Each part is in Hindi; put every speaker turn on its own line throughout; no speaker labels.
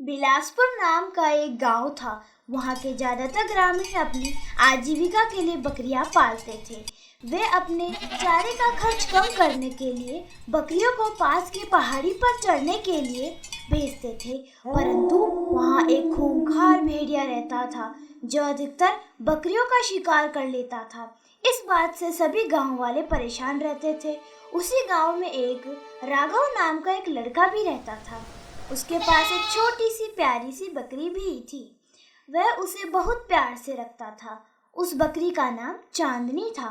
बिलासपुर नाम का एक गांव था। वहां के ज्यादातर ग्रामीण अपनी आजीविका के लिए बकरियां पालते थे। वे अपने चारे का खर्च कम करने के लिए बकरियों को पास की पहाड़ी पर चढ़ने के लिए भेजते थे, परंतु वहां एक खूंखार भेड़िया रहता था जो अधिकतर बकरियों का शिकार कर लेता था। इस बात से सभी गांव वाले परेशान रहते थे। उसी गांव में एक राघव नाम का एक लड़का भी रहता था। उसके पास एक छोटी सी प्यारी सी बकरी भी थी। वह उसे बहुत प्यार से रखता था। उस बकरी का नाम चांदनी था।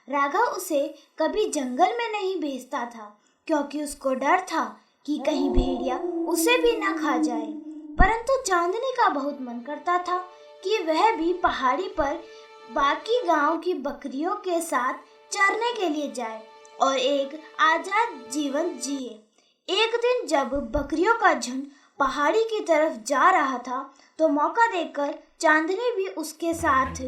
राघव उसे कभी जंगल में नहीं भेजता था, क्योंकि उसको डर था कि कहीं भेड़िया उसे भी न खा जाए। परंतु चांदनी का बहुत मन करता था कि वह भी पहाड़ी पर बाकी गांव की बकरियों के साथ चरने के लिए जाए और एक आजाद जीवन जिए। एक दिन जब बकरियों का झुंड पहाड़ी की तरफ जा रहा था, तो मौका देखकर चांदनी भी उसके साथ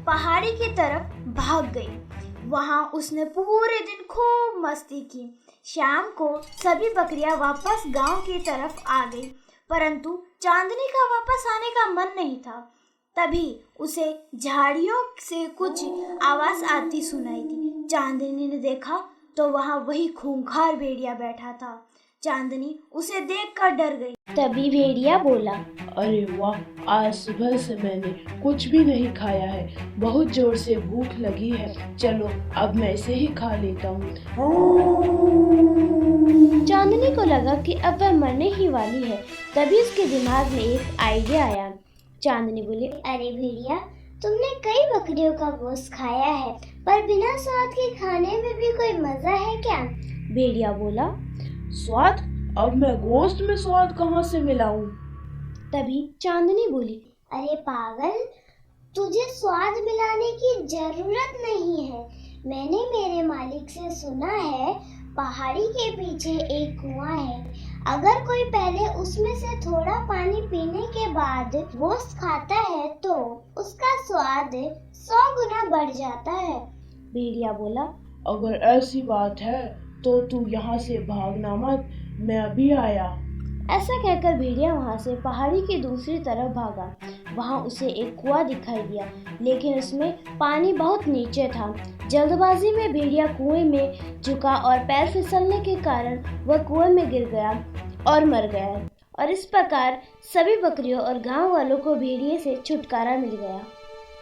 पहाड़ी की तरफ भाग गई। वहां उसने पूरे दिन खूब मस्ती की। शाम को सभी बकरियां वापस गांव की तरफ आ गई, परंतु चांदनी का वापस आने का मन नहीं था। तभी उसे झाड़ियों से कुछ आवाज आती सुनाई दी। चांदनी ने देखा तो वहां वही खूंखार भेड़िया बैठा था। चांदनी उसे देखकर डर गई। तभी भेड़िया बोला,
अरे वाह, आज सुबह से मैंने कुछ भी नहीं खाया है। बहुत जोर से भूख लगी है। चलो अब मैं इसे ही खा लेता हूँ।
चांदनी को लगा कि अब वह मरने ही वाली है। तभी उसके दिमाग में एक आइडिया आया। चांदनी बोली,
अरे भेड़िया, तुमने कई बकरियों का गोश्त खाया है, पर बिना स्वाद के खाने में भी कोई मजा है क्या?
भेड़िया बोला,
स्वाद? अब मैं गोश्त में स्वाद कहाँ से मिलाऊं?
तभी चांदनी बोली,
अरे पागल, तुझे स्वाद मिलाने की जरूरत नहीं है। मैंने मेरे मालिक से सुना है, पहाड़ी के पीछे एक कुआं है। अगर कोई पहले उसमें से थोड़ा पानी पीने के बाद गोश्त खाता है तो उसका स्वाद 100 गुना बढ़ जाता है।
भेड़िया बोला,
अगर ऐसी बात है तो तू यहाँ से भागना मत, मैं अभी आया।
ऐसा कहकर भेड़िया वहां से पहाड़ी की दूसरी तरफ भागा। वहां उसे एक कुआं दिखाई दिया, लेकिन उसमें पानी बहुत नीचे था। जल्दबाजी में भेड़िया कुएं में झुका और पैर फिसलने के कारण वह कुएं में गिर गया और मर गया। और इस प्रकार सभी बकरियों और गांव वालों को भेड़िए से छुटकारा मिल गया।